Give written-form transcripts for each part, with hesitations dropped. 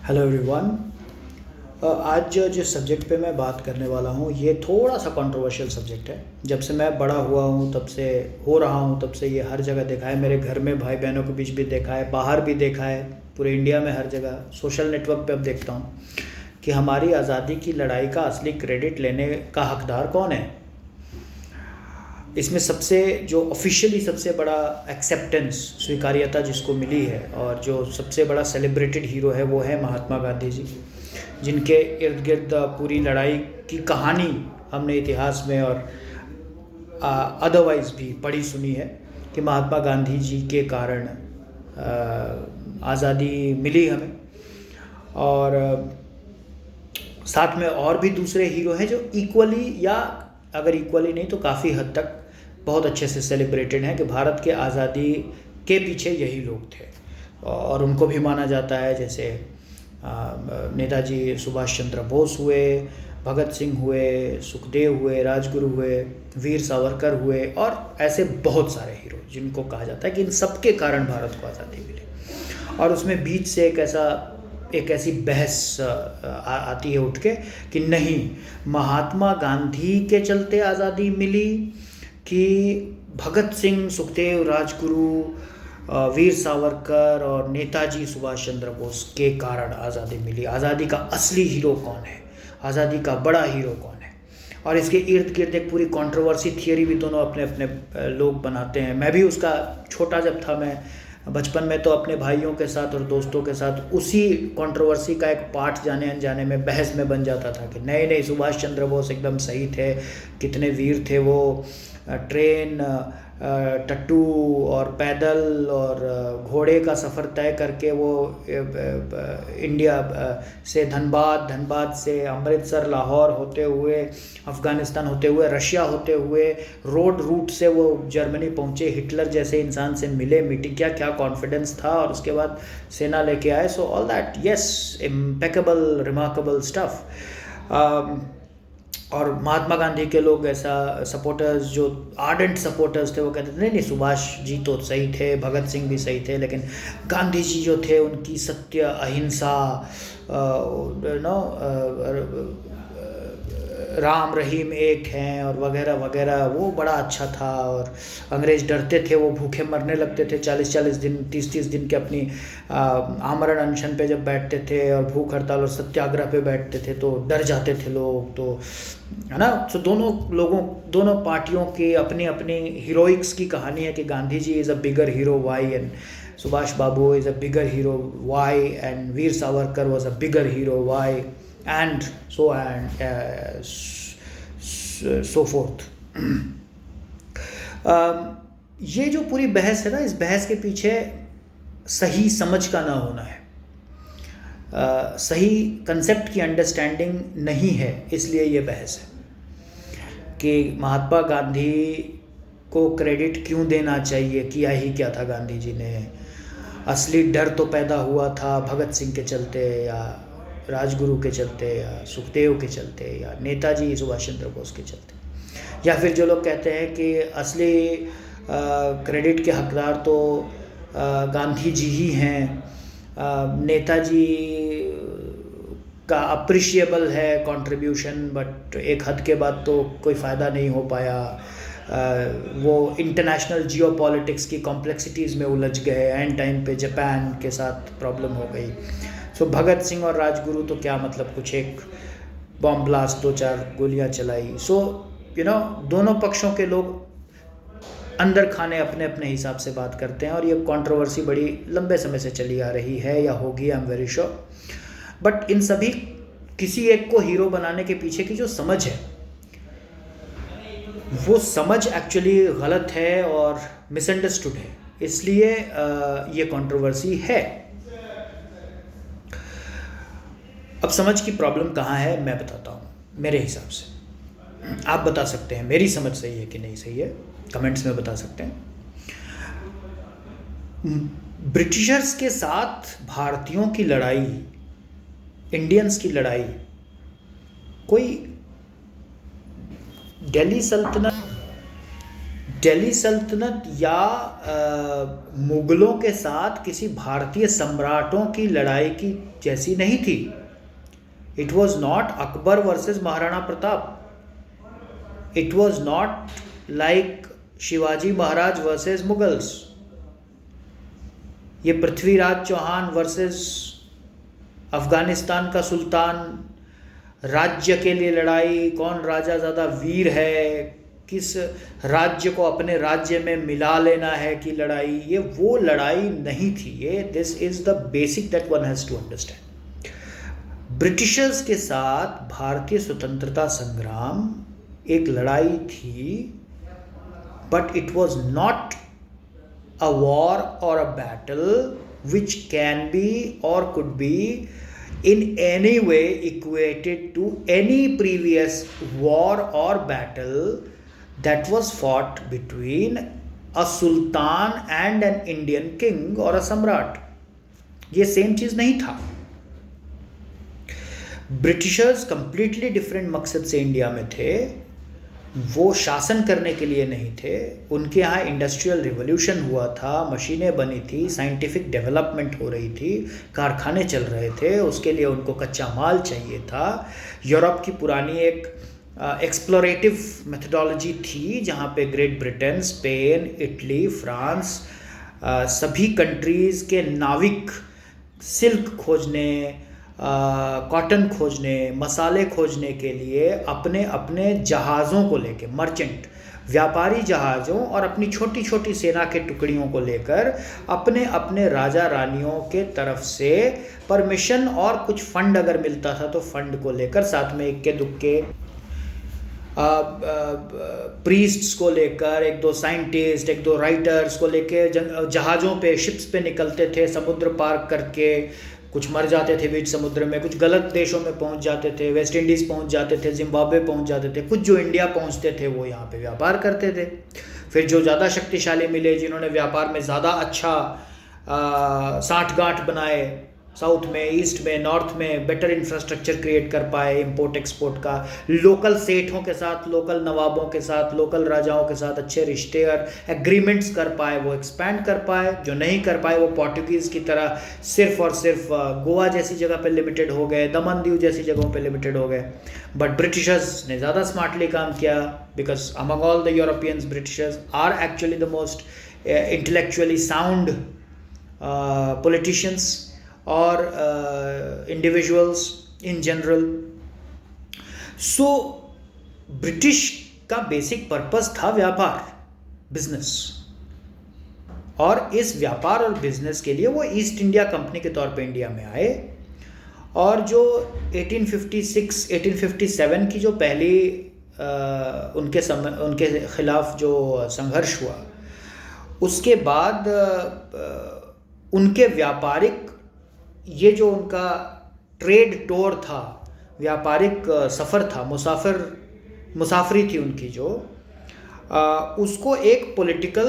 Hello everyone. आज जिस subject पे मैं बात करने वाला हूँ ये थोड़ा सा कंट्रोवर्शियल सब्जेक्ट है। जब से मैं बड़ा हुआ हूँ तब से हो रहा हूँ तब से ये हर जगह देखा है, मेरे घर में भाई बहनों के बीच भी देखा है, बाहर भी देखा है, पूरे इंडिया में हर जगह सोशल नेटवर्क पे अब देखता हूँ कि हमारी आज़ादी की लड़ाई का असली क्रेडिट लेने का हकदार कौन है। इसमें सबसे जो ऑफिशियली सबसे बड़ा एक्सेप्टेंस स्वीकार्यता जिसको मिली है और जो सबसे बड़ा सेलिब्रेटेड हीरो है वो है महात्मा गांधी जी, जिनके इर्द गिर्द पूरी लड़ाई की कहानी हमने इतिहास में और अदरवाइज़ भी पढ़ी सुनी है कि महात्मा गांधी जी के कारण आज़ादी मिली हमें। और साथ में और भी दूसरे हीरो हैं जो इक्वली, या अगर इक्वली नहीं तो काफ़ी हद तक बहुत अच्छे से सेलिब्रेटेड हैं कि भारत के आज़ादी के पीछे यही लोग थे और उनको भी माना जाता है। जैसे नेताजी सुभाष चंद्र बोस हुए, भगत सिंह हुए, सुखदेव हुए, राजगुरु हुए, वीर सावरकर हुए और ऐसे बहुत सारे हीरो जिनको कहा जाता है कि इन सब के कारण भारत को आज़ादी मिली। और उसमें बीच से एक ऐसी बहस आती है उठ के कि नहीं, महात्मा गांधी के चलते आज़ादी मिली कि भगत सिंह, सुखदेव, राजगुरु, वीर सावरकर और नेताजी सुभाष चंद्र बोस के कारण आज़ादी मिली। आज़ादी का असली हीरो कौन है, आज़ादी का बड़ा हीरो कौन है। और इसके इर्द गिर्द एक पूरी कंट्रोवर्सी थियरी भी दोनों अपने अपने लोग बनाते हैं। मैं भी उसका छोटा जब था, मैं बचपन में तो अपने भाइयों के साथ और दोस्तों के साथ उसी कंट्रोवर्सी का एक पार्ट जाने अनजाने में बहस में बन जाता था कि नहीं नहीं, सुभाष चंद्र बोस एकदम सही थे, कितने वीर थे वो, ट्रेन, टट्टू और पैदल और घोड़े का सफ़र तय करके वो इंडिया से धनबाद से अमृतसर, लाहौर होते हुए, अफ़गानिस्तान होते हुए, रशिया होते हुए, रोड रूट से वो जर्मनी पहुँचे, हिटलर जैसे इंसान से मिले, मीटिंग क्या क्या कॉन्फिडेंस था और उसके बाद सेना लेके आए। So all that, yes, impeccable, remarkable stuff. और महात्मा गांधी के लोग ऐसा सपोर्टर्स, जो आर्डेंट सपोर्टर्स थे, वो कहते थे नहीं नहीं, सुभाष जी तो सही थे, भगत सिंह भी सही थे, लेकिन गांधी जी जो थे उनकी सत्य, अहिंसा, नो, राम रहीम एक हैं और वगैरह वगैरह, वो बड़ा अच्छा था। और अंग्रेज़ डरते थे, वो भूखे मरने लगते थे 40-40 दिन, 30-30 दिन के अपनी आमरण अनशन पे जब बैठते थे और भूख हड़ताल और सत्याग्रह पे बैठते थे तो डर जाते थे लोग, तो है ना। तो दोनों पार्टियों की अपनी अपनी हीरोइक्स की कहानी है कि Gandhi ji is a bigger hero why, and Subhash Babu is a bigger hero why, and Veer Savarkar was a bigger hero why, and so forth। ये जो पूरी बहस है ना, इस बहस के पीछे सही समझ का ना होना है, सही कंसेप्ट की अंडरस्टैंडिंग नहीं है, इसलिए ये बहस है कि महात्मा गांधी को क्रेडिट क्यों देना चाहिए, किया ही क्या था गांधी जी ने, असली डर तो पैदा हुआ था भगत सिंह के चलते या राजगुरु के चलते या सुखदेव के चलते या नेताजी सुभाष चंद्र बोस के चलते। या फिर जो लोग कहते हैं कि असली क्रेडिट के हकदार तो गांधी जी ही हैं, नेताजी का अप्रिशिएबल है कंट्रीब्यूशन, बट एक हद के बाद तो कोई फ़ायदा नहीं हो पाया, वो इंटरनेशनल जियोपॉलिटिक्स की कॉम्प्लेक्सिटीज़ में उलझ गए, एंड टाइम पे जापान के साथ प्रॉब्लम हो गई। सो भगत सिंह और राजगुरु तो क्या मतलब, कुछ एक बॉम्ब ब्लास्ट, 2-4 गोलियां चलाई। सो दोनों पक्षों के लोग अंदर खाने अपने अपने हिसाब से बात करते हैं और ये कंट्रोवर्सी बड़ी लंबे समय से चली आ रही है या होगी, I am very sure. But in सभी किसी एक को हीरो बनाने के पीछे की जो समझ है, वो समझ एक्चुअली गलत है और मिसअंडरस्टूड है, इसलिए ये कंट्रोवर्सी है। अब समझ की प्रॉब्लम कहाँ है मैं बताता हूँ मेरे हिसाब से। आप बता सकते हैं मेरी समझ सही है कि नहीं सही है, कमेंट्स में बता सकते हैं। ब्रिटिशर्स के साथ भारतीयों की लड़ाई, इंडियंस की लड़ाई, कोई दिल्ली सल्तनत दिल्ली सल्तनत या मुगलों के साथ किसी भारतीय सम्राटों की लड़ाई की जैसी नहीं थी। It was not Akbar versus Maharana Pratap. It was not like Shivaji Maharaj versus Mughals. ये पृथ्वीराज चौहान वर्सेस अफगानिस्तान का सुल्तान, राज्य के लिए लड़ाई, कौन राजा ज़्यादा वीर है, किस राज्य को अपने राज्य में मिला लेना है की लड़ाई, ये वो लड़ाई नहीं थी। ये this is the basic that one has to understand. Britishers के साथ भारतीय स्वतंत्रता संग्राम एक लड़ाई थी, but it was not a war or a battle which can be or could be in any way equated to any previous war or battle that was fought between a sultan and an Indian king or a सम्राट। ये same चीज नहीं था। Britishers completely different मकसद से India में थे। वो शासन करने के लिए नहीं थे। उनके यहाँ इंडस्ट्रियल रिवॉल्यूशन हुआ था, मशीनें बनी थी, साइंटिफिक डेवलपमेंट हो रही थी, कारखाने चल रहे थे, उसके लिए उनको कच्चा माल चाहिए था। यूरोप की पुरानी एक एक्सप्लोरेटिव मेथडोलॉजी थी जहाँ पे great Britain, Spain, Italy, France, सभी कंट्रीज़ के नाविक सिल्क खोजने, कॉटन खोजने, मसाले खोजने के लिए अपने अपने जहाज़ों को लेके, मर्चेंट व्यापारी जहाज़ों और अपनी छोटी छोटी सेना के टुकड़ियों को लेकर अपने अपने राजा रानियों के तरफ से परमिशन और कुछ फंड अगर मिलता था तो फंड को लेकर, साथ में इक्के दुक्के प्रीस्ट्स को लेकर, एक दो साइंटिस्ट, एक दो राइटर्स को लेके जहाज़ों पे, शिप्स पे निकलते थे, समुद्र पार करके। कुछ मर जाते थे बीच समुद्र में, कुछ गलत देशों में पहुंच जाते थे, वेस्ट इंडीज़ पहुंच जाते थे, जिम्बाब्वे पहुंच जाते थे। कुछ जो इंडिया पहुंचते थे वो यहाँ पे व्यापार करते थे। फिर जो ज़्यादा शक्तिशाली मिले, जिन्होंने व्यापार में ज़्यादा अच्छा साठगांठ बनाए, साउथ में, ईस्ट में, नॉर्थ में बेटर इंफ्रास्ट्रक्चर क्रिएट कर पाए इंपोर्ट एक्सपोर्ट का, लोकल सेठों के साथ, लोकल नवाबों के साथ, लोकल राजाओं के साथ अच्छे रिश्ते और एग्रीमेंट्स कर पाए, वो एक्सपैंड कर पाए। जो नहीं कर पाए वो पोर्टुगीज़ की तरह सिर्फ और सिर्फ गोवा जैसी जगह पे लिमिटेड हो गए, दमन दीव जैसी जगहों पे लिमिटेड हो गए। बट ब्रिटिशर्स ने ज़्यादा स्मार्टली काम किया, because among all the Europeans Britishers are actually the most intellectually sound politicians और individuals in general. So British का बेसिक पर्पस था व्यापार, बिजनेस, और इस व्यापार और बिजनेस के लिए वो ईस्ट इंडिया कंपनी के तौर पे इंडिया में आए। और जो 1856-1857 की जो पहली उनके खिलाफ जो संघर्ष हुआ, उसके बाद उनके व्यापारिक, ये जो उनका ट्रेड टूर था, व्यापारिक सफ़र था, मुसाफरी थी उनकी जो, उसको एक पॉलिटिकल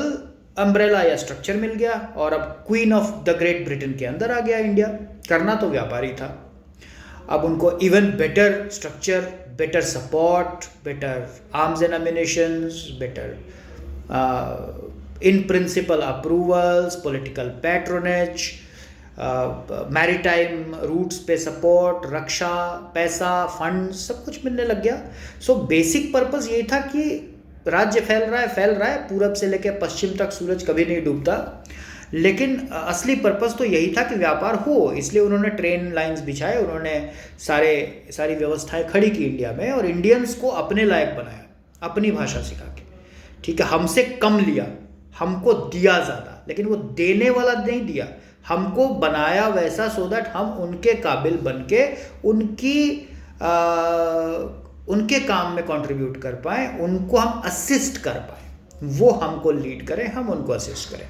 अम्ब्रेला या स्ट्रक्चर मिल गया और अब queen of the great Britain के अंदर आ गया इंडिया। करना तो व्यापारी था। अब उनको even better structure, better support, better arms and ammunitions, better in principle approvals, political patronage, maritime routes पे सपोर्ट, रक्षा, पैसा, फंड, सब कुछ मिलने लग गया। सो बेसिक पर्पस यही था कि राज्य फैल रहा है, पूरब से लेकर पश्चिम तक सूरज कभी नहीं डूबता। लेकिन असली पर्पस तो यही था कि व्यापार हो, इसलिए उन्होंने ट्रेन लाइंस बिछाए, उन्होंने सारी व्यवस्थाएं खड़ी की इंडिया में, और इंडियंस को अपने लायक बनाया, अपनी भाषा सिखा के। ठीक है, हमसे कम लिया, हमको दिया ज़्यादा, लेकिन वो देने वाला नहीं दिया, हमको बनाया वैसा सो दैट हम उनके काबिल बन के उनके काम में कंट्रीब्यूट कर पाएँ, उनको हम असिस्ट कर पाएँ, वो हमको लीड करें, हम उनको असिस्ट करें।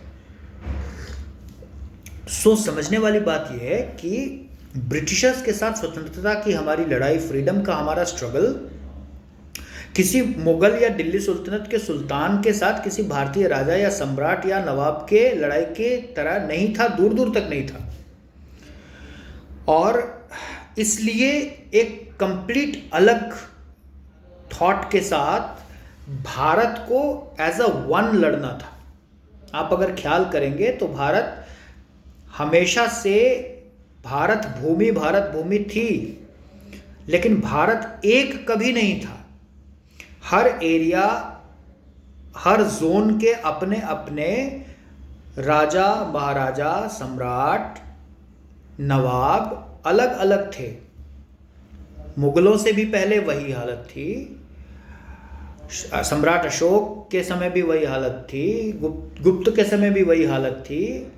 सो समझने वाली बात यह है कि ब्रिटिशर्स के साथ स्वतंत्रता की हमारी लड़ाई, फ्रीडम का हमारा स्ट्रगल किसी मुगल या दिल्ली सुल्तनत के सुल्तान के साथ किसी भारतीय राजा या सम्राट या नवाब के लड़ाई के तरह नहीं था, दूर दूर तक नहीं था। और इसलिए एक कंप्लीट अलग थॉट के साथ भारत को एज अ वन लड़ना था। आप अगर ख्याल करेंगे तो भारत हमेशा से भारत भूमि थी, लेकिन भारत एक कभी नहीं था। हर एरिया, हर जोन के अपने अपने राजा, महाराजा, सम्राट, नवाब अलग अलग थे। मुगलों से भी पहले वही हालत थी, सम्राट अशोक के समय भी वही हालत थी, गुप्त के समय भी वही हालत थी,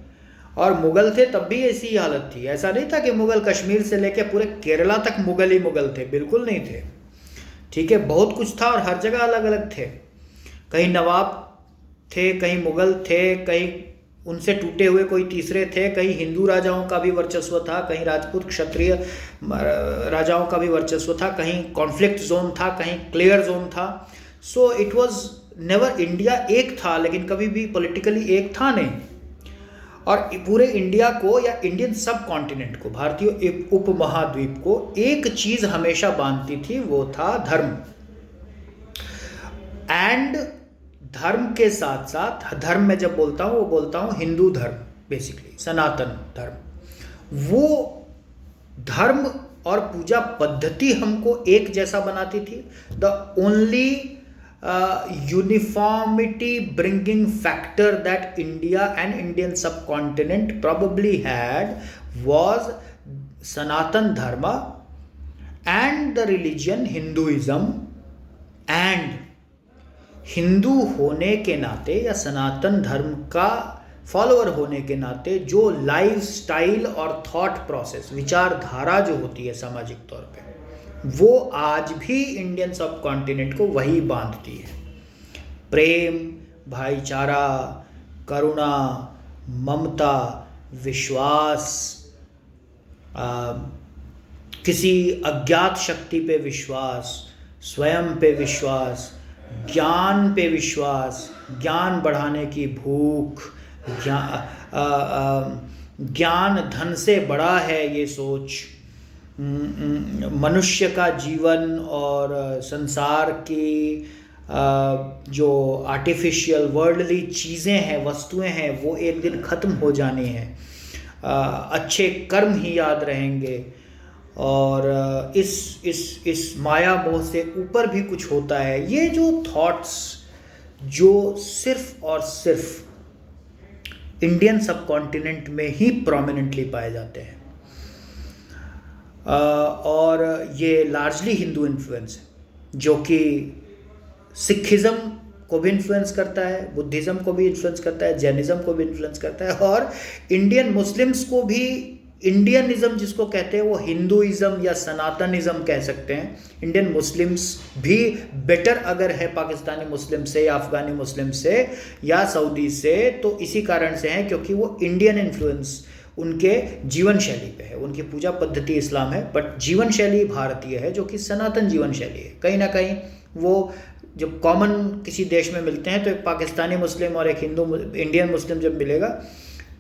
और मुगल थे तब भी ऐसी ही हालत थी। ऐसा नहीं था कि मुगल कश्मीर से लेकर पूरे केरला तक मुगल ही मुगल थे, बिल्कुल नहीं थे। ठीक है, बहुत कुछ था और हर जगह अलग अलग थे। कहीं नवाब थे, कहीं मुगल थे, कहीं उनसे टूटे हुए कोई तीसरे थे, कहीं हिंदू राजाओं का भी वर्चस्व था, कहीं राजपूत क्षत्रिय राजाओं का भी वर्चस्व था, कहीं कॉन्फ्लिक्ट जोन था, कहीं क्लियर जोन था। So it was never, India एक था लेकिन कभी भी पॉलिटिकली एक था नहीं। और पूरे इंडिया को या इंडियन सब कॉन्टिनेंट को, भारतीय उपमहाद्वीप को एक चीज हमेशा बांधती थी, वो था धर्म। एंड धर्म के साथ साथ, धर्म में जब बोलता हूं वो बोलता हूं हिंदू धर्म, बेसिकली सनातन धर्म। वो धर्म और पूजा पद्धति हमको एक जैसा बनाती थी। The only uniformity bringing factor that India and Indian subcontinent probably had was Sanatan Dharma and the religion Hinduism। and Hindu होने के नाते या सनातन धर्म का फॉलोअर होने के नाते जो लाइफ स्टाइल और थॉट प्रोसेस, विचारधारा जो होती है सामाजिक तौर पे, वो आज भी इंडियन सब कॉन्टिनेंट को वही बांधती है। प्रेम, भाईचारा, करुणा, ममता, विश्वास, किसी अज्ञात शक्ति पे विश्वास, स्वयं पे विश्वास, ज्ञान पे विश्वास, ज्ञान बढ़ाने की भूख, ज्ञान धन से बड़ा है ये सोच, मनुष्य का जीवन और संसार की जो आर्टिफिशियल वर्ल्डली चीज़ें हैं, वस्तुएं हैं, वो एक दिन ख़त्म हो जानी हैं, अच्छे कर्म ही याद रहेंगे, और इस माया मोह से ऊपर भी कुछ होता है। ये जो थॉट्स जो सिर्फ और सिर्फ इंडियन सब कॉन्टिनेंट में ही प्रोमिनेंटली पाए जाते हैं, और ये लार्जली हिंदू इन्फ्लुएंस है, जो कि सिखिज़म को भी इन्फ्लुएंस करता है, बुद्धिज़्म को भी इन्फ्लुएंस करता है, जैनिज़्म को भी इन्फ्लुएंस करता है, और इंडियन मुस्लिम्स को भी, इंडियनिज़्म जिसको कहते हैं वो हिंदुइज़्म या सनातनिज़्म कह सकते हैं। इंडियन मुस्लिम्स भी बेटर अगर है पाकिस्तानी मुस्लिम से या अफ़गानी मुस्लिम से या सऊदी से, तो इसी कारण से हैं क्योंकि वो इंडियन इन्फ्लुएंस उनके जीवन शैली पे है। उनकी पूजा पद्धति इस्लाम है, बट जीवन शैली भारतीय है, जो कि सनातन जीवन शैली है। कहीं ना कहीं वो जब कॉमन किसी देश में मिलते हैं, तो एक पाकिस्तानी मुस्लिम और एक इंडियन मुस्लिम जब मिलेगा,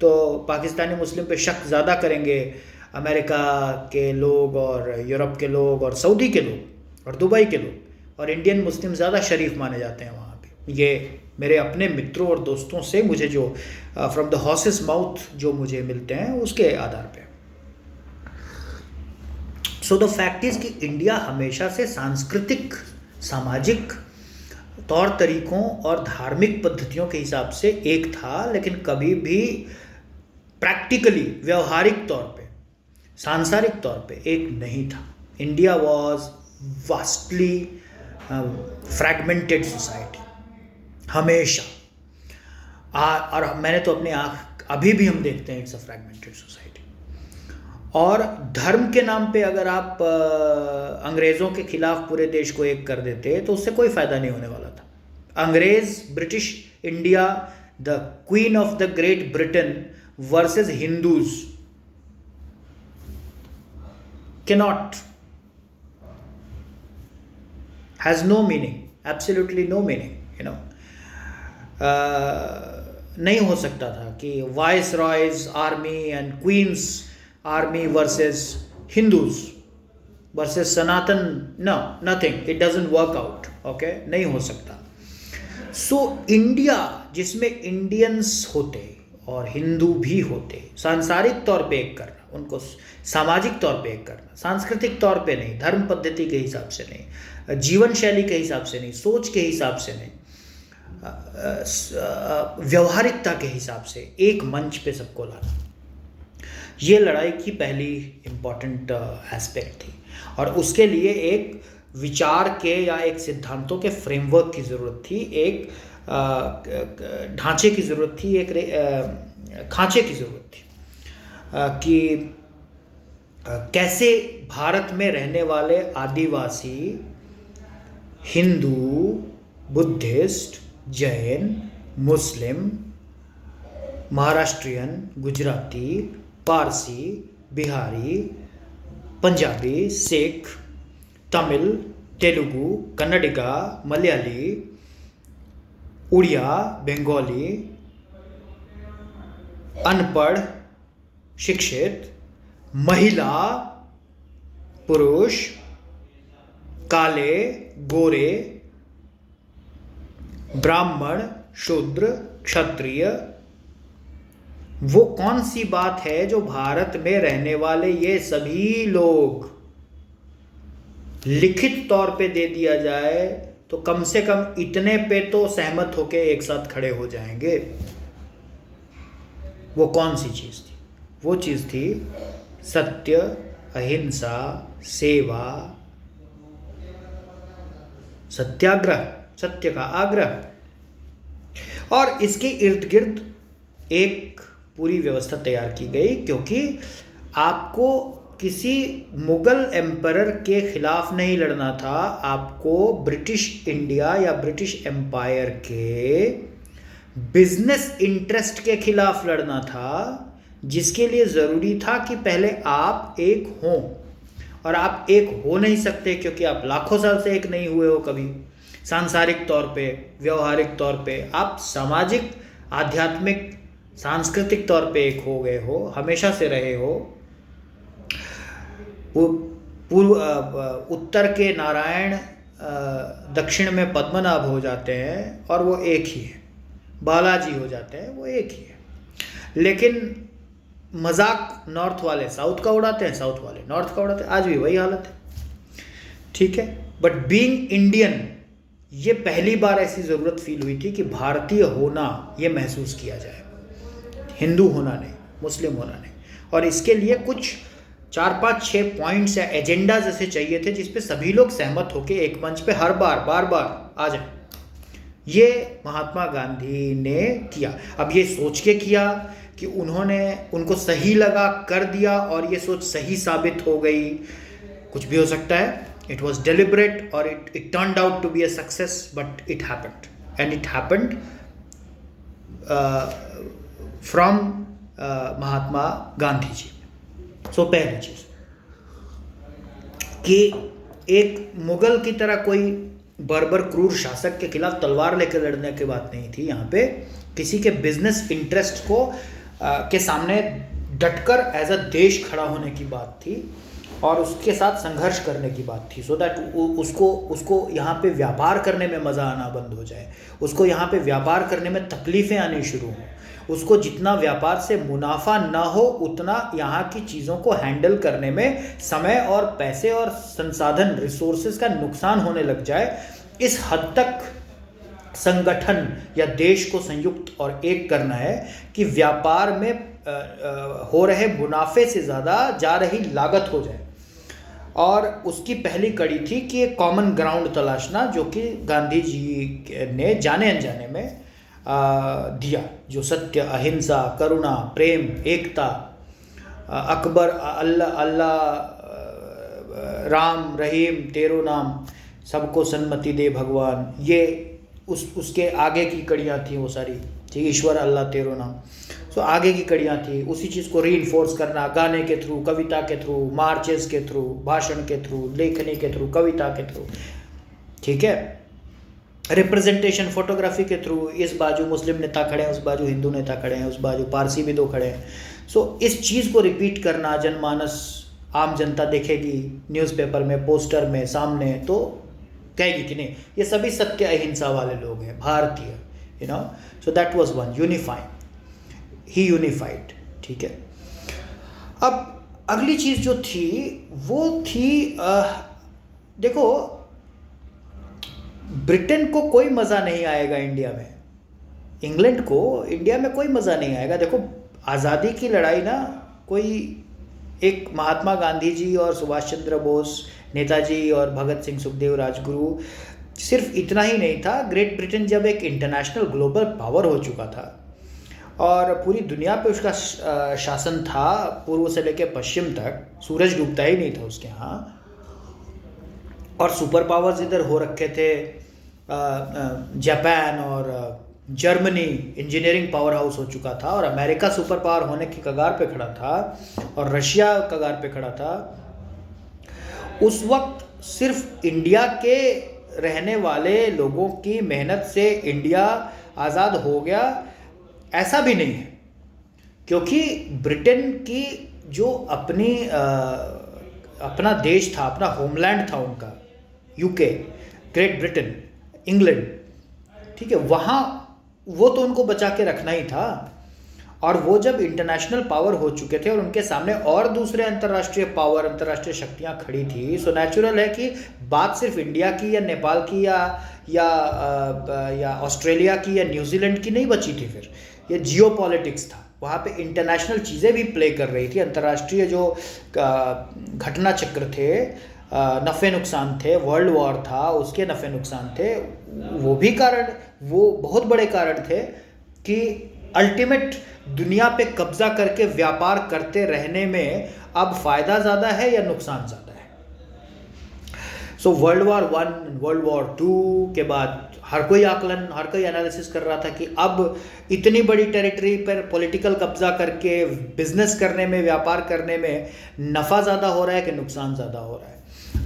तो पाकिस्तानी मुस्लिम पे शक ज़्यादा करेंगे अमेरिका के लोग और यूरोप के लोग और सऊदी के लोग और दुबई के लोग, और इंडियन मुस्लिम ज़्यादा शरीफ माने जाते हैं वहाँ पे। ये मेरे अपने मित्रों और दोस्तों से मुझे जो फ्रॉम द हॉर्सेस माउथ जो मुझे मिलते हैं उसके आधार पे। सो द फैक्ट इज़ कि इंडिया हमेशा से सांस्कृतिक, सामाजिक तौर तरीकों और धार्मिक पद्धतियों के हिसाब से एक था, लेकिन कभी भी प्रैक्टिकली, व्यवहारिक तौर पे, सांसारिक तौर पे एक नहीं था। India was vastly fragmented society हमेशा, और मैंने तो अपनी आँख, अभी भी हम देखते हैं इट्स अ फ्रैगमेंटेड सोसाइटी। और धर्म के नाम पे अगर आप अंग्रेज़ों के खिलाफ पूरे देश को एक कर देते तो उससे कोई फ़ायदा नहीं होने वाला था। अंग्रेज़, British India, the queen of the great Britain versus Hindus cannot, has no meaning, absolutely no meaning, you know। नहीं हो सकता था कि viceroy's army and queen's army versus Hindus versus Sanatan, no, nothing, it doesn't work out, okay, नहीं हो सकता। So India जिसमें Indians होते और हिंदू भी होते, सांसारिक तौर पे एक करना, उनको सामाजिक तौर पे एक करना, सांस्कृतिक तौर पे नहीं, धर्म पद्धति के हिसाब से नहीं, जीवन शैली के हिसाब से नहीं, सोच के हिसाब से नहीं, व्यवहारिकता के हिसाब से एक मंच पे सबको लाना, ये लड़ाई की पहली इम्पॉर्टेंट एस्पेक्ट थी। और उसके लिए एक विचार के या एक सिद्धांतों के फ्रेमवर्क की ज़रूरत थी, एक ढांचे की ज़रूरत थी, एक खांचे की ज़रूरत थी कि कैसे भारत में रहने वाले आदिवासी, हिंदू, बुद्धिस्ट, जैन, मुस्लिम, महाराष्ट्रियन, गुजराती, पारसी, बिहारी, पंजाबी, सिख, तमिल, तेलुगु, कन्नडिगा, मलयाली, उड़िया, बंगाली, अनपढ़, शिक्षित, महिला, पुरुष, काले, गोरे, ब्राह्मण, शूद्र, क्षत्रिय, वो कौन सी बात है जो भारत में रहने वाले ये सभी लोग लिखित तौर पे दे दिया जाए तो कम से कम इतने पे तो सहमत होके एक साथ खड़े हो जाएंगे। वो कौन सी चीज थी? वो चीज थी सत्य, अहिंसा, सेवा, सत्याग्रह, सत्य का आग्रह। और इसके इर्द गिर्द एक पूरी व्यवस्था तैयार की गई, क्योंकि आपको किसी मुगल एम्परर के खिलाफ नहीं लड़ना था, आपको ब्रिटिश इंडिया या ब्रिटिश एम्पायर के बिजनेस इंटरेस्ट के खिलाफ लड़ना था, जिसके लिए ज़रूरी था कि पहले आप एक हों। और आप एक हो नहीं सकते क्योंकि आप लाखों साल से एक नहीं हुए हो कभी, सांसारिक तौर पे, व्यवहारिक तौर पे। आप सामाजिक, आध्यात्मिक, सांस्कृतिक तौर पे एक हो गए हो, हमेशा से रहे हो। पूर्व उत्तर के नारायण दक्षिण में पद्मनाभ हो जाते हैं और वो एक ही है, बालाजी हो जाते हैं, वो एक ही है। लेकिन मजाक नॉर्थ वाले साउथ का उड़ाते हैं, साउथ वाले नॉर्थ का उड़ाते हैं, आज भी वही हालत है, ठीक है। बट बीइंग इंडियन, ये पहली बार ऐसी ज़रूरत फील हुई थी कि भारतीय होना ये महसूस किया जाए, हिंदू होना नहीं, मुस्लिम होना नहीं। और इसके लिए कुछ 4-5-6 पॉइंट्स या एजेंडाज ऐसे चाहिए थे जिस पे सभी लोग सहमत होकर एक मंच पे हर बार बार आ जाए। ये महात्मा गांधी ने किया। अब ये सोच के किया कि उनको सही लगा, कर दिया, और ये सोच सही साबित हो गई, कुछ भी हो सकता है। इट वॉज डेलिबरेट और it turned out to be a success, but it happened, and it happened from Mahatma Gandhi ji. So पहली चीज कि एक मुगल की तरह कोई बर्बर क्रूर शासक के खिलाफ तलवार लेकर लड़ने की बात नहीं थी। यहाँ पे किसी के बिजनेस इंटरेस्ट को के सामने डटकर एज अ देश खड़ा होने की बात थी और उसके साथ संघर्ष करने की बात थी, सो दैट उसको यहाँ पे व्यापार करने में मज़ा आना बंद हो जाए, उसको यहाँ पे व्यापार करने में तकलीफ़ें आनी शुरू हों, उसको जितना व्यापार से मुनाफा ना हो उतना यहाँ की चीज़ों को हैंडल करने में समय और पैसे और संसाधन, रिसोर्सेज का नुकसान होने लग जाए। इस हद तक संगठन या देश को संयुक्त और एक करना है कि व्यापार में हो रहे मुनाफे से ज़्यादा जा रही लागत हो जाए। और उसकी पहली कड़ी थी कि एक कॉमन ग्राउंड तलाशना, जो कि गांधी जी ने जाने अनजाने में दिया, जो सत्य, अहिंसा, करुणा, प्रेम, एकता, अकबर, अल्लाह, राम, रहीम, तेरो नाम, सबको सन्मति दे भगवान, ये उसके आगे की कड़ियाँ थी वो सारी, ठीक, ईश्वर, अल्लाह, तेरो नाम। सो आगे की कड़ियाँ थी, उसी चीज़ को रीइंफोर्स करना गाने के थ्रू, कविता के थ्रू, मार्चेस के थ्रू, भाषण के थ्रू, लेखनी के थ्रू, कविता के थ्रू, ठीक है, रिप्रेजेंटेशन फोटोग्राफी के थ्रू। इस बाजू मुस्लिम नेता खड़े हैं, उस बाजू हिंदू नेता खड़े हैं, उस बाजू पारसी भी 2 खड़े हैं। सो इस चीज़ को रिपीट करना, जनमानस, आम जनता देखेगी न्यूज़पेपर में, पोस्टर में, सामने, तो कहेगी कि नहीं ये सभी सत्य अहिंसा वाले लोग हैं भारतीय, you know. So that was one unifying, he unified, ठीक है। अब अगली चीज जो थी वो थी देखो ब्रिटेन को कोई मजा नहीं आएगा इंडिया में, इंग्लैंड को इंडिया में कोई मजा नहीं आएगा। देखो आज़ादी की लड़ाई ना, कोई एक महात्मा गांधी जी और सुभाष चंद्र बोस, नेताजी और भगत सिंह, सुखदेव, राजगुरु, सिर्फ इतना ही नहीं था। ग्रेट ब्रिटेन जब एक इंटरनेशनल ग्लोबल पावर हो चुका था और पूरी दुनिया पे उसका शासन था, पूर्व से लेकर पश्चिम तक, सूरज डूबता ही नहीं था उसके यहाँ, और सुपर पावर्स इधर हो रखे थे, जापान और जर्मनी इंजीनियरिंग पावर हाउस हो चुका था, और अमेरिका सुपर पावर होने की कगार पे खड़ा था, और रशिया कगार पे खड़ा था। उस वक्त सिर्फ इंडिया के रहने वाले लोगों की मेहनत से इंडिया आज़ाद हो गया ऐसा भी नहीं है, क्योंकि ब्रिटेन की जो अपना देश था, अपना होमलैंड था उनका, यूके, ग्रेट ब्रिटेन, इंग्लैंड, ठीक है, वहाँ वो तो उनको बचा के रखना ही था। और वो जब इंटरनेशनल पावर हो चुके थे और उनके सामने और दूसरे अंतर्राष्ट्रीय पावर, अंतर्राष्ट्रीय शक्तियाँ खड़ी थी, सो नेचुरल है कि बात सिर्फ इंडिया की या नेपाल की या ऑस्ट्रेलिया की या न्यूजीलैंड की नहीं बची थी। फिर ये जियोपॉलिटिक्स था, वहाँ पे इंटरनेशनल चीज़ें भी प्ले कर रही थी, अंतर्राष्ट्रीय जो घटना चक्र थे, नफ़े नुकसान थे, वर्ल्ड वॉर था उसके नफ़े नुकसान थे, वो भी कारण, वो बहुत बड़े कारण थे कि अल्टीमेट दुनिया पे कब्जा करके व्यापार करते रहने में अब फ़ायदा ज़्यादा है या नुकसान ज़्यादा है। So world war 1, world war 2 के बाद हर कोई आकलन, हर कोई एनालिसिस कर रहा था कि अब इतनी बड़ी टेरिटरी पर पॉलिटिकल कब्जा करके बिजनेस करने में, व्यापार करने में नफ़ा ज़्यादा हो रहा है कि नुकसान ज़्यादा हो रहा है,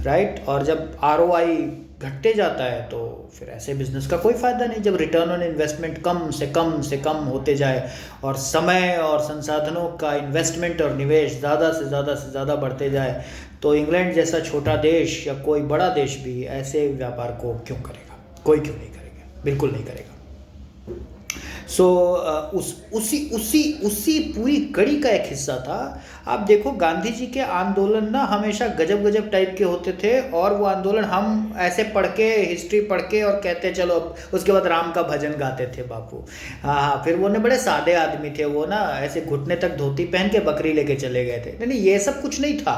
राइट। और जब ROI घटते जाता है तो फिर ऐसे बिजनेस का कोई फ़ायदा नहीं। जब रिटर्न ऑन इन्वेस्टमेंट कम से कम होते जाए और समय और संसाधनों का इन्वेस्टमेंट और निवेश ज़्यादा से ज़्यादा बढ़ते जाए, तो इंग्लैंड जैसा छोटा देश या कोई बड़ा देश भी ऐसे व्यापार को क्यों करेगा? कोई क्यों नहीं करेगा, बिल्कुल नहीं करेगा। सो उसी पूरी कड़ी का एक हिस्सा था। आप देखो गांधी जी के आंदोलन ना हमेशा गजब टाइप के होते थे, और वो आंदोलन हम ऐसे पढ़ के, हिस्ट्री पढ़ के और कहते चलो, उसके बाद राम का भजन गाते थे बापू। हाँ, फिर वो ने बड़े सादे आदमी थे, वो ना ऐसे घुटने तक धोती पहन के बकरी लेके चले गए थे। नहीं, ये सब कुछ नहीं था।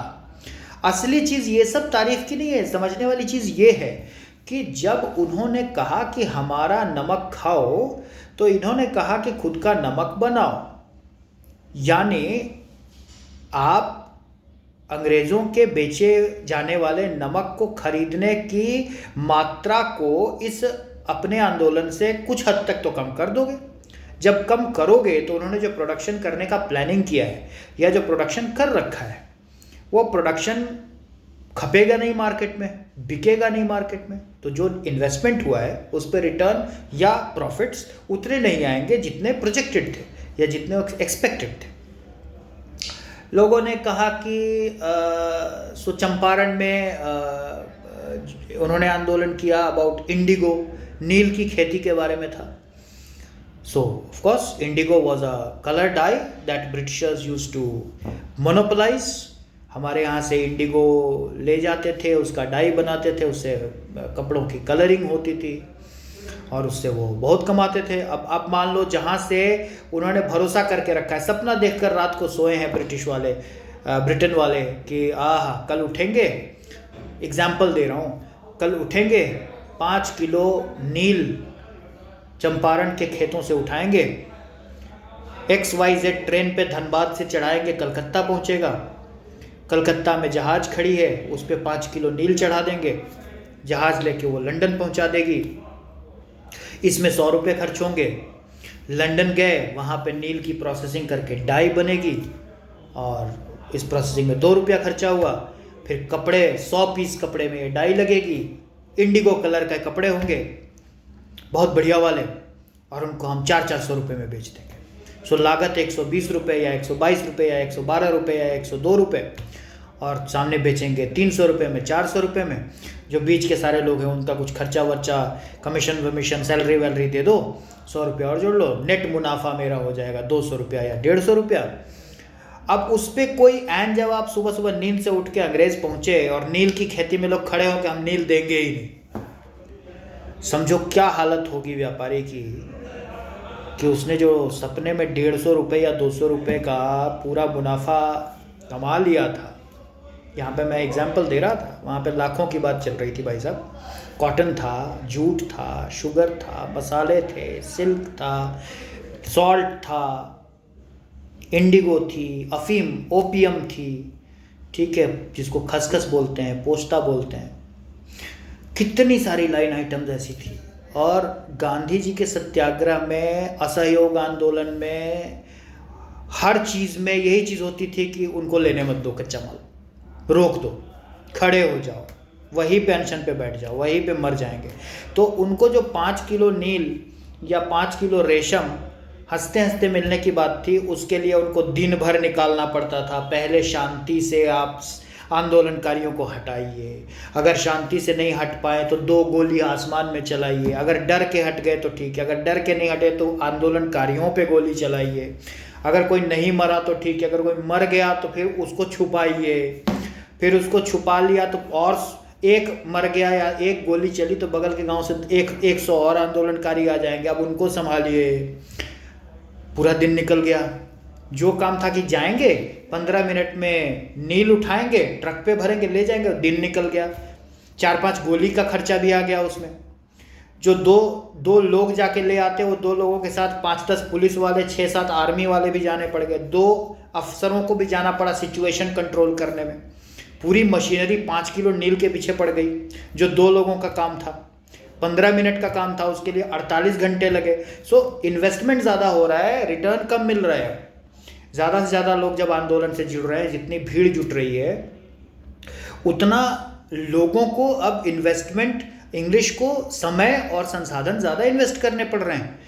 असली चीज़ ये सब तारीफ की नहीं है, समझने वाली चीज़ ये है कि जब उन्होंने कहा कि हमारा नमक खाओ, तो इन्होंने कहा कि खुद का नमक बनाओ। यानी आप अंग्रेज़ों के बेचे जाने वाले नमक को खरीदने की मात्रा को इस अपने आंदोलन से कुछ हद तक तो कम कर दोगे। जब कम करोगे तो उन्होंने जो प्रोडक्शन करने का प्लानिंग किया है या जो प्रोडक्शन कर रखा है, वो प्रोडक्शन खपेगा नहीं मार्केट में, बिकेगा नहीं मार्केट में, तो जो इन्वेस्टमेंट हुआ है उस पर रिटर्न या प्रॉफिट्स उतने नहीं आएंगे जितने प्रोजेक्टेड थे या जितने एक्सपेक्टेड थे। लोगों ने कहा कि सो चंपारण में उन्होंने आंदोलन किया अबाउट इंडिगो, नील की खेती के बारे में था। So of course indigo was a colour dye that Britishers used to monopolise. हमारे यहाँ से इंडिगो ले जाते थे, उसका डाई बनाते थे, उससे कपड़ों की कलरिंग होती थी और उससे वो बहुत कमाते थे। अब आप मान लो जहाँ से उन्होंने भरोसा करके रखा है, सपना देखकर रात को सोए हैं ब्रिटेन वाले कि कल उठेंगे, एग्जाम्पल दे रहा हूँ, कल उठेंगे 5 किलो नील चंपारण के खेतों से उठाएंगे, XYZ ट्रेन पे धनबाद से चढ़ाएंगे, कलकत्ता पहुँचेगा, कलकत्ता में जहाज़ खड़ी है, उस पर 5 किलो नील चढ़ा देंगे, जहाज़ लेके वो लंदन पहुंचा देगी, इसमें 100 रुपये खर्च होंगे। लंदन गए, वहाँ पे नील की प्रोसेसिंग करके डाई बनेगी और इस प्रोसेसिंग में 2 रुपया खर्चा हुआ। फिर कपड़े, 100 पीस कपड़े में डाई लगेगी, इंडिगो कलर के कपड़े होंगे बहुत बढ़िया वाले, और उनको हम 400 रुपये में बेच देंगे। सो लागत 120 रुपये या 122 रुपये या 112 रुपये या 102 रुपये, और सामने बेचेंगे 300 रुपये में, 400 रुपये में। जो बीच के सारे लोग हैं उनका कुछ खर्चा वर्चा, कमीशन वमीशन, सैलरी वैलरी दे दो, 100 रुपया और जोड़ लो, नेट मुनाफा मेरा हो जाएगा 200 रुपया या 150 रुपया। अब उस पर कोई एन, जब आप सुबह सुबह नींद से उठ के अंग्रेज पहुंचे और नील की खेती में लोग खड़े हो कि हम नील देंगे ही नहीं, समझो क्या हालत होगी व्यापारी की, कि उसने जो सपने में 150 रुपये या 200 रुपये का पूरा मुनाफा कमा लिया था। यहाँ पे मैं एग्जांपल दे रहा था, वहाँ पे लाखों की बात चल रही थी भाई साहब। कॉटन था, जूट था, शुगर था, मसाले थे, सिल्क था, सॉल्ट था, इंडिगो थी, अफीम, ओपियम थी, ठीक है, जिसको खसखस बोलते हैं, पोस्ता बोलते हैं, कितनी सारी लाइन आइटम्स ऐसी थी। और गांधी जी के सत्याग्रह में, असहयोग आंदोलन में, हर चीज़ में यही चीज़ होती थी कि उनको लेने मत दो कच्चा माल, रोक दो, खड़े हो जाओ, वही पेंशन पे बैठ जाओ, वहीं पे मर जाएंगे। तो उनको जो 5 किलो नील या 5 किलो रेशम हंसते हंसते मिलने की बात थी, उसके लिए उनको दिन भर निकालना पड़ता था। पहले शांति से आप आंदोलनकारियों को हटाइए, अगर शांति से नहीं हट पाए तो 2 गोली आसमान में चलाइए, अगर डर के हट गए तो ठीक है, अगर डर के नहीं हटे तो आंदोलनकारियों पे गोली चलाइए, अगर कोई नहीं मरा तो ठीक है, अगर कोई मर गया तो फिर उसको छुपाइए, फिर उसको छुपा लिया तो और एक मर गया या एक गोली चली तो बगल के गांव से 100 और आंदोलनकारी आ जाएंगे, अब उनको संभालिए। पूरा दिन निकल गया। जो काम था कि जाएंगे 15 मिनट में नील उठाएंगे, ट्रक पे भरेंगे, ले जाएंगे, दिन निकल गया। 4-5 गोली का खर्चा भी आ गया उसमें। जो दो लोग जाके ले आते, वो 2 लोगों के साथ 5-10 पुलिस वाले, 6-7 आर्मी वाले भी जाने पड़ गए, 2 अफसरों को भी जाना पड़ा सिचुएशन कंट्रोल करने में। पूरी मशीनरी 5 किलो नील के पीछे पड़ गई, जो 2 लोगों का काम था। 15 मिनट का काम था, उसके लिए 48 घंटे लगे। सो इन्वेस्टमेंट ज़्यादा हो रहा है, रिटर्न कम मिल रहा है। ज़्यादा से ज़्यादा लोग जब आंदोलन से जुड़ रहे हैं, जितनी भीड़ जुट रही है, उतना लोगों को अब इन्वेस्टमेंट, इंग्लिश को समय और संसाधन ज़्यादा इन्वेस्ट करने पड़ रहे हैं,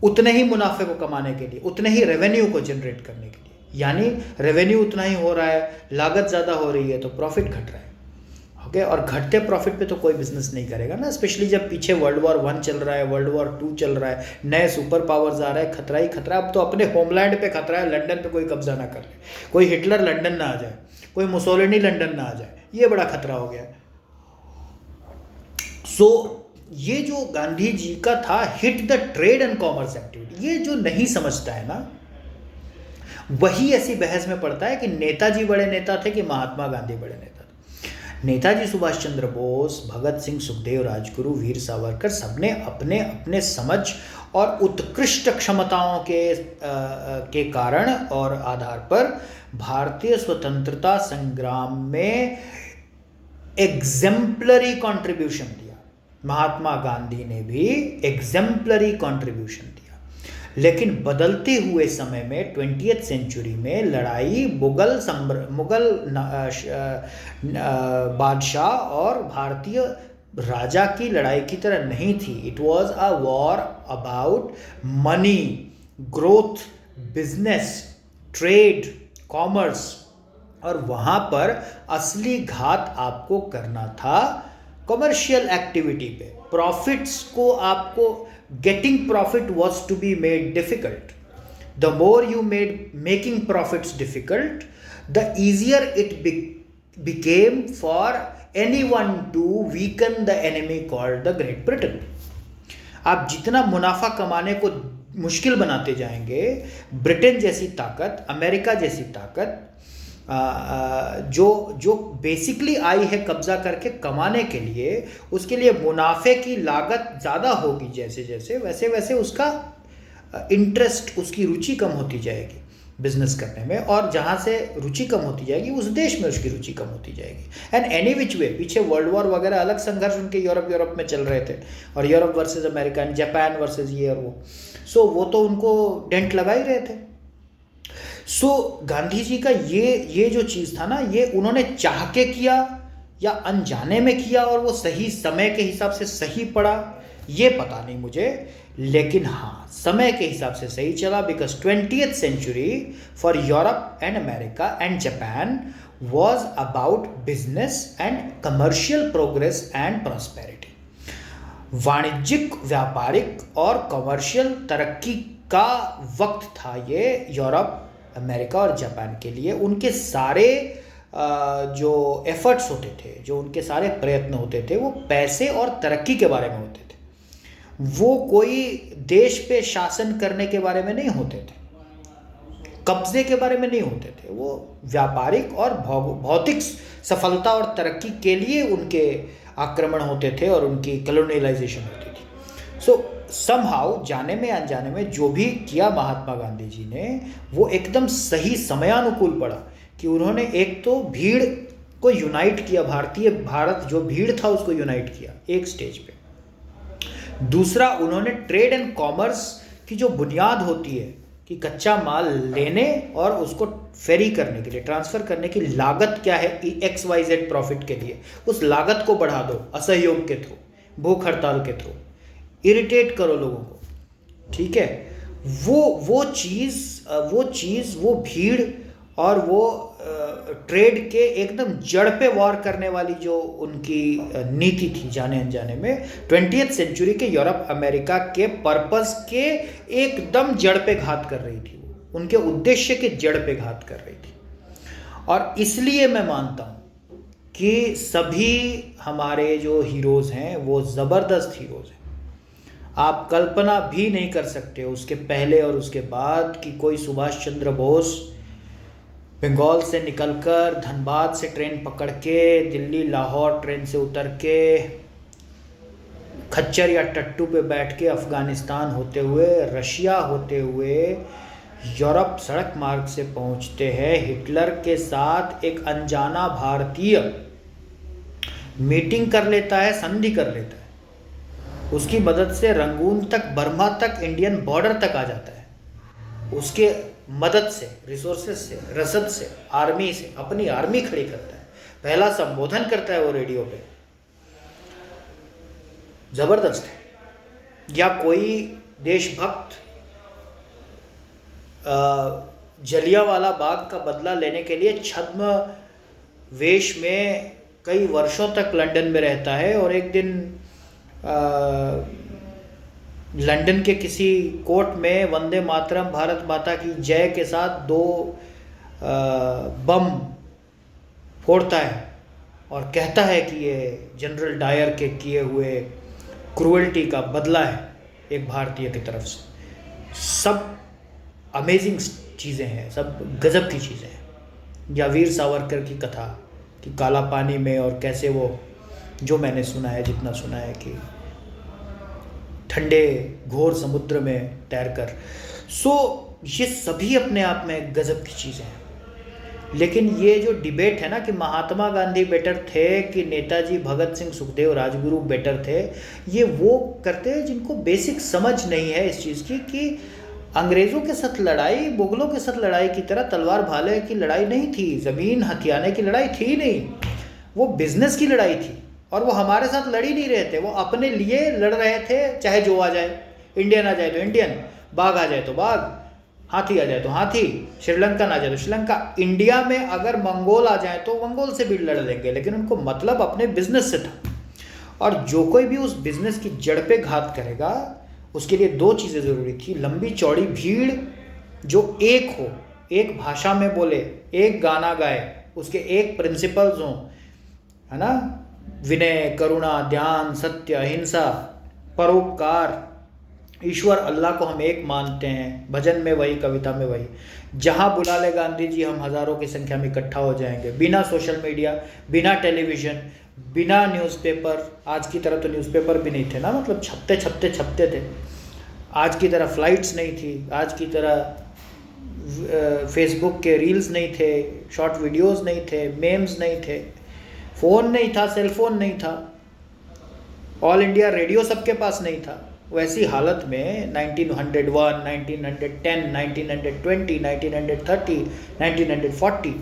उतने ही मुनाफे को कमाने के लिए, उतने ही रेवेन्यू को जनरेट करने के लिए। यानी रेवेन्यू उतना ही हो रहा है, लागत ज़्यादा हो रही है तो प्रॉफिट घट रहा है। ओके, और घटते प्रॉफिट पे तो कोई बिजनेस नहीं करेगा ना, स्पेशली जब पीछे वर्ल्ड वॉर 1 चल रहा है, वर्ल्ड वॉर 2 चल रहा है, नए सुपर पावर्स आ रहे हैं, खतरा ही खतरा। अब तो अपने होमलैंड पे खतरा है, लंदन पे कोई कब्जा ना कर ले, कोई हिटलर लंदन ना आ जाए, कोई मुसोलिनी लंदन ना आ जाए, ये बड़ा खतरा हो गया। सो ये जो गांधी जी का था, hit the trade and commerce activity, ये जो नहीं समझता है ना, वही ऐसी बहस में पड़ता है कि नेताजी बड़े नेता थे कि महात्मा गांधी बड़े नेता थे। नेताजी सुभाष चंद्र बोस, भगत सिंह, सुखदेव, राजगुरु, वीर सावरकर, सबने अपने अपने समझ और उत्कृष्ट क्षमताओं के कारण और आधार पर भारतीय स्वतंत्रता संग्राम में एग्जेम्पलरी कंट्रीब्यूशन दिया। महात्मा गांधी ने भी एग्जेम्पलरी कंट्रीब्यूशन दिया। लेकिन बदलते हुए समय में 20th सेंचुरी में लड़ाई मुगल बादशाह और भारतीय राजा की लड़ाई की तरह नहीं थी। It was a war about money, growth, business, trade, commerce. और वहाँ पर असली घात आपको करना था कमर्शियल एक्टिविटी पे। प्रॉफिट्स को आपको, getting profit was to be made difficult. The more you made making profits difficult, the easier it became for anyone to weaken the enemy called the Great Britain. आप जितना मुनाफा कमाने को मुश्किल बनाते जाएंगे, ब्रिटेन जैसी ताकत, अमेरिका जैसी ताकत, जो बेसिकली आई है कब्जा करके कमाने के लिए, उसके लिए मुनाफे की लागत ज़्यादा होगी। जैसे जैसे वैसे वैसे उसका इंटरेस्ट, उसकी रुचि कम होती जाएगी बिजनेस करने में, और जहाँ से रुचि कम होती जाएगी उस देश में उसकी रुचि कम होती जाएगी। एंड एनी विच वे, पीछे वर्ल्ड वॉर वगैरह अलग संघर्ष उनके यूरोप में चल रहे थे, और Europe versus America, Japan versus ये और वो। सो वो तो उनको डेंट लगा ही रहे थे। सो गांधी जी का ये जो चीज़ था ना, ये उन्होंने चाह के किया या अनजाने में किया, और वो सही समय के हिसाब से सही पड़ा, ये पता नहीं मुझे, लेकिन हाँ समय के हिसाब से सही चला। Because 20th century for Europe and America and Japan was about business and commercial progress and prosperity. वाणिज्यिक, व्यापारिक और कमर्शियल तरक्की का वक्त था ये यूरोप, अमेरिका और जापान के लिए। उनके सारे जो एफर्ट्स होते थे, जो उनके सारे प्रयत्न होते थे, वो पैसे और तरक्की के बारे में होते थे। वो कोई देश पे शासन करने के बारे में नहीं होते थे, कब्जे के बारे में नहीं होते थे। वो व्यापारिक और भौतिक सफलता और तरक्की के लिए उनके आक्रमण होते थे और उनकी कॉलोनियलाइजेशन होती थी। सो समहाउ, जाने में अनजाने में जो भी किया महात्मा गांधी जी ने, वो एकदम सही समयानुकूल पड़ा कि उन्होंने एक तो भीड़ को यूनाइट किया, भारत जो भीड़ था उसको यूनाइट किया एक स्टेज पे। दूसरा, उन्होंने ट्रेड एंड कॉमर्स की जो बुनियाद होती है कि कच्चा माल लेने और उसको फेरी करने के लिए, ट्रांसफ़र करने की लागत क्या है XYZ प्रॉफिट के लिए, उस लागत को बढ़ा दो असहयोग के थ्रू, भूख हड़ताल के थ्रू, इरिटेट करो लोगों को, ठीक है। वो चीज़ वो भीड़ और वो ट्रेड के एकदम जड़ पे वॉर करने वाली जो उनकी नीति थी, जाने अनजाने में 20th सेंचुरी के यूरोप अमेरिका के पर्पस के एकदम जड़ पे घात कर रही थी। वो उनके उद्देश्य के जड़ पे घात कर रही थी। और इसलिए मैं मानता हूँ कि सभी हमारे जो हीरोज़ हैं वो ज़बरदस्त हीरोज़ हैं। आप कल्पना भी नहीं कर सकते उसके पहले और उसके बाद कि कोई सुभाष चंद्र बोस बंगाल से निकलकर धनबाद से ट्रेन पकड़ के दिल्ली लाहौर ट्रेन से उतर के खच्चर या टट्टू पे बैठ के अफ़गानिस्तान होते हुए, रशिया होते हुए यूरोप सड़क मार्ग से पहुंचते हैं। हिटलर के साथ एक अनजाना भारतीय मीटिंग कर लेता है, संधि कर लेता है। उसकी मदद से रंगून तक, बर्मा तक, इंडियन बॉर्डर तक आ जाता है। उसके मदद से, रिसोर्सेज से, रसद से, आर्मी से, अपनी आर्मी खड़ी करता है। पहला संबोधन करता है वो रेडियो पे, जबरदस्त है। या कोई देशभक्त जलियांवाला बाग का बदला लेने के लिए छद्म वेश में कई वर्षों तक लंदन में रहता है और एक दिन लंदन के किसी कोर्ट में वंदे मातरम भारत माता की जय के साथ 2 बम फोड़ता है और कहता है कि ये जनरल डायर के किए हुए क्रूअल्टी का बदला है एक भारतीय की तरफ से। सब अमेजिंग चीज़ें हैं, सब गजब की चीज़ें हैं। या वीर सावरकर की कथा कि काला पानी में, और कैसे वो, जो मैंने सुना है, जितना सुना है, कि ठंडे घोर समुद्र में तैरकर। सो ये सभी अपने आप में गजब की चीज़ें हैं। लेकिन ये जो डिबेट है ना कि महात्मा गांधी बेटर थे कि नेताजी, भगत सिंह, सुखदेव, राजगुरु बेटर थे, ये वो करते हैं जिनको बेसिक समझ नहीं है इस चीज़ की कि अंग्रेज़ों के साथ लड़ाई मुग़लों के साथ लड़ाई की तरह तलवार भाले की लड़ाई नहीं थी, ज़मीन हथियाने की लड़ाई थी नहीं, वो बिज़नेस की लड़ाई थी। और वो हमारे साथ लड़ ही नहीं रहे थे, वो अपने लिए लड़ रहे थे। चाहे जो आ जाए, इंडियन आ जाए तो इंडियन, बाघ आ जाए तो बाघ, हाथी आ जाए तो हाथी, श्रीलंकन आ जाए तो श्रीलंका। इंडिया में अगर मंगोल आ जाए तो मंगोल से भी लड़ लेंगे, लेकिन उनको मतलब अपने बिजनेस से था। और जो कोई भी उस बिजनेस की जड़ पे घात करेगा, उसके लिए 2 चीज़ें ज़रूरी थी। लंबी चौड़ी भीड़ जो एक हो, एक भाषा में बोले, एक गाना गाए, उसके एक प्रिंसिपल्स हों, है ना, विनय, करुणा, ध्यान, सत्य, अहिंसा, परोपकार, ईश्वर अल्लाह को हम एक मानते हैं, भजन में वही, कविता में वही। जहाँ बुला ले गांधी जी, हम हज़ारों की संख्या में इकट्ठा हो जाएंगे, बिना सोशल मीडिया, बिना टेलीविज़न, बिना न्यूज़पेपर। आज की तरह तो न्यूज़पेपर भी नहीं थे ना, मतलब छपते थे। आज की तरह फ्लाइट्स नहीं थी, आज की तरह फेसबुक के रील्स नहीं थे, शॉर्ट वीडियोस नहीं थे, मेम्स नहीं थे, फ़ोन नहीं था, सेलफोन नहीं था, ऑल इंडिया रेडियो सबके पास नहीं था। वैसी हालत में 1901, 1910, 1920, 1930, 1940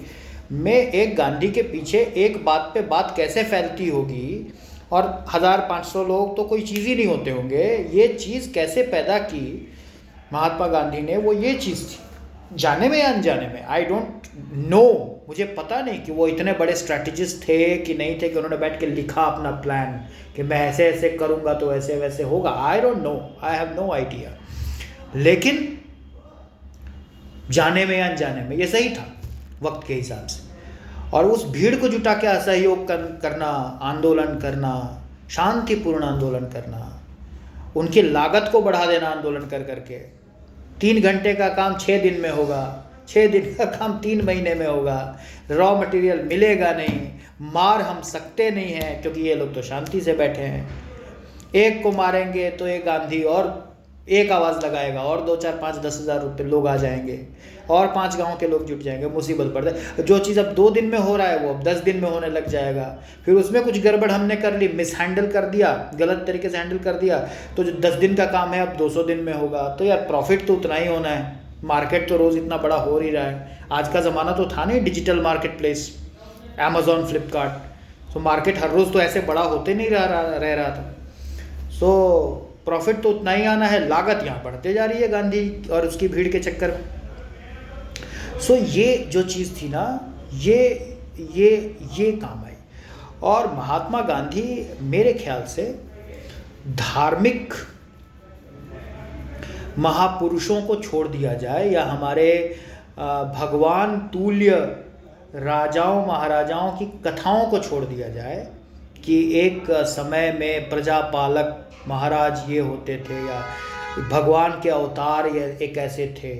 में एक गांधी के पीछे एक बात पे बात कैसे फैलती होगी, और 1500 लोग तो कोई चीज़ ही नहीं होते होंगे। ये चीज़ कैसे पैदा की महात्मा गांधी ने, वो ये चीज़ थी। जाने में या अनजाने में, आई डोंट नो, मुझे पता नहीं कि वो इतने बड़े स्ट्रैटेजिस्ट थे कि नहीं थे, कि उन्होंने बैठ के लिखा अपना प्लान कि मैं ऐसे ऐसे करूँगा तो ऐसे वैसे होगा। I don't know, I have no idea. लेकिन जाने में या अनजाने में ये सही था वक्त के हिसाब से। और उस भीड़ को जुटा के असहयोग करना, आंदोलन करना, शांतिपूर्ण आंदोलन करना, उनकी लागत को बढ़ा देना आंदोलन कर करके, 3 घंटे का काम 6 दिन में होगा, 6 दिन का काम 3 महीने में होगा, रॉ मटेरियल मिलेगा नहीं, मार हम सकते नहीं हैं क्योंकि ये लोग तो शांति से बैठे हैं। एक को मारेंगे तो एक गांधी और एक आवाज़ लगाएगा और 2 4 5 10 हज़ार रुपये लोग आ जाएंगे और 5 गांव के लोग जुट जाएंगे, मुसीबत पड़ जाए। जो चीज़ अब 2 दिन में हो रहा है वो अब 10 दिन में होने लग जाएगा। फिर उसमें कुछ गड़बड़ हमने कर ली, मिस हैंडल कर दिया, गलत तरीके से हैंडल कर दिया, तो जो 10 दिन का काम है अब 200 दिन में होगा। तो यार प्रॉफिट तो उतना ही होना है, मार्केट तो रोज़ इतना बड़ा हो ही रहा है। आज का ज़माना तो था नहीं digital market place, Amazon, Flipkart, तो मार्केट हर रोज़ तो ऐसे बड़ा होते नहीं रह रहा था। सो प्रॉफिट तो उतना ही आना है, लागत यहाँ बढ़ते जा रही है गांधी और उसकी भीड़ के चक्कर में। सो ये जो चीज़ थी ना, ये काम आई। और महात्मा गांधी मेरे ख्याल से धार्मिक महापुरुषों को छोड़ दिया जाए या हमारे भगवान तुल्य राजाओं महाराजाओं की कथाओं को छोड़ दिया जाए कि एक समय में प्रजापालक महाराज ये होते थे या भगवान के अवतार ये एक ऐसे थे,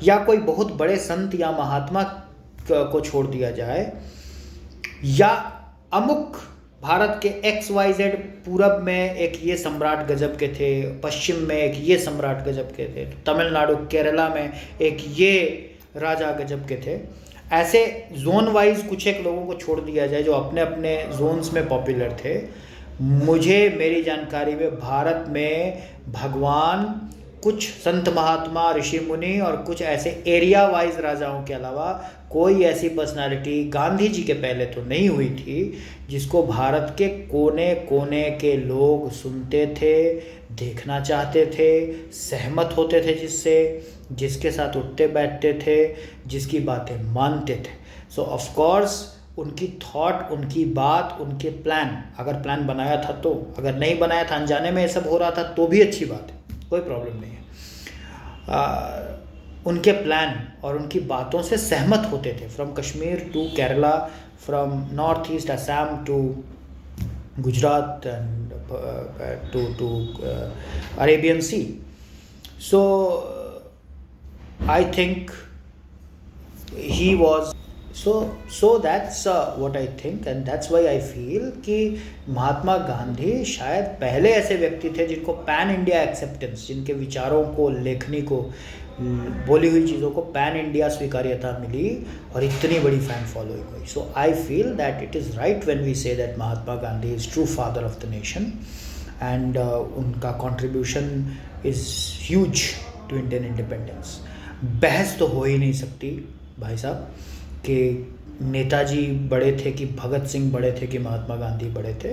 या कोई बहुत बड़े संत या महात्मा को छोड़ दिया जाए, या अमुक भारत के XYZ पूरब में एक ये सम्राट गजब के थे, पश्चिम में एक ये सम्राट गजब के थे, तमिलनाडु केरला में एक ये राजा गजब के थे। ऐसे जोन वाइज कुछ एक लोगों को छोड़ दिया जाए जो अपने अपने जोन्स में पॉपुलर थे। मुझे मेरी जानकारी में भारत में भगवान, कुछ संत महात्मा ऋषि मुनि और कुछ ऐसे एरिया वाइज राजाओं के अलावा कोई ऐसी पर्सनालिटी गांधी जी के पहले तो नहीं हुई थी जिसको भारत के कोने कोने के लोग सुनते थे, देखना चाहते थे, सहमत होते थे जिससे, जिसके साथ उठते बैठते थे, जिसकी बातें मानते थे। सो ऑफ कोर्स उनकी थॉट, उनकी बात, उनके प्लान, अगर प्लान बनाया था तो, अगर नहीं बनाया था अनजाने में ये सब हो रहा था तो भी अच्छी बात है, कोई प्रॉब्लम नहीं है। उनके प्लान और उनकी बातों से सहमत होते थे। From Kashmir to Kerala, from north east Assam to Gujarat and to Arabian sea. So I think he was so that's what I think and that's why I feel कि महात्मा गांधी शायद पहले ऐसे व्यक्ति थे जिनको पैन इंडिया एक्सेप्टेंस, जिनके विचारों को, लेखनी को, बोली हुई चीज़ों को पैन इंडिया स्वीकार्यता मिली और इतनी बड़ी फैन फॉलोइंग हुई। So I feel that it is right when we say that Mahatma Gandhi is true father of the nation and उनका contribution is huge to Indian independence. बहस तो हो ही नहीं सकती भाई साहब कि नेताजी बड़े थे कि भगत सिंह बड़े थे कि महात्मा गांधी बड़े थे।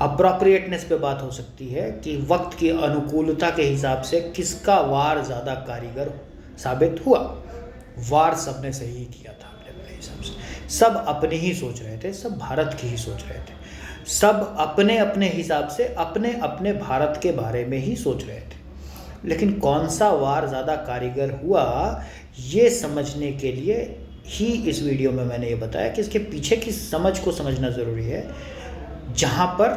अप्रोप्रिएटनेस पे बात हो सकती है कि वक्त की अनुकूलता के हिसाब से किसका वार ज़्यादा कारीगर साबित हुआ। वार सब ने सही किया था अपने हिसाब से, सब अपनी ही सोच रहे थे, सब भारत की ही सोच रहे थे, सब अपने अपने हिसाब से अपने अपने भारत के बारे में ही सोच रहे थे। लेकिन कौन सा वार ज़्यादा कारीगर हुआ ये समझने के लिए ही इस वीडियो में मैंने ये बताया कि इसके पीछे की समझ को समझना ज़रूरी है। जहाँ पर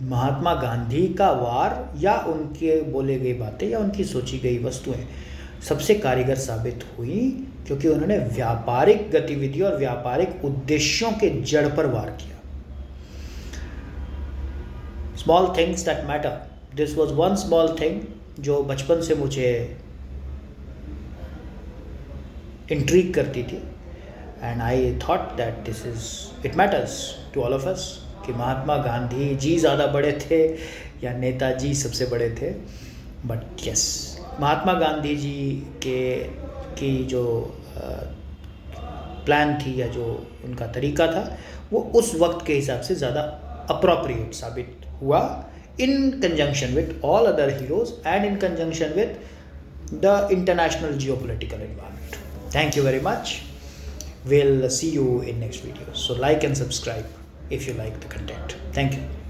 महात्मा गांधी का वार या उनके बोले गई बातें या उनकी सोची गई वस्तुएं सबसे कारीगर साबित हुई क्योंकि उन्होंने व्यापारिक गतिविधि और व्यापारिक उद्देश्यों के जड़ पर वार किया। Small things that matter, this was one small thing जो बचपन से मुझे इंट्रीग करती थी and I thought that this is it matters to all of us कि महात्मा गांधी जी ज़्यादा बड़े थे या नेताजी सबसे बड़े थे। बट यस, महात्मा गांधी जी की जो प्लान थी या जो उनका तरीका था वो उस वक्त के हिसाब से ज़्यादा अप्रोप्रिएट साबित हुआ in conjunction with all other heroes and in conjunction with the international geopolitical environment. Thank you very much. We'll see you in next video. So like and subscribe if you like the content. Thank you.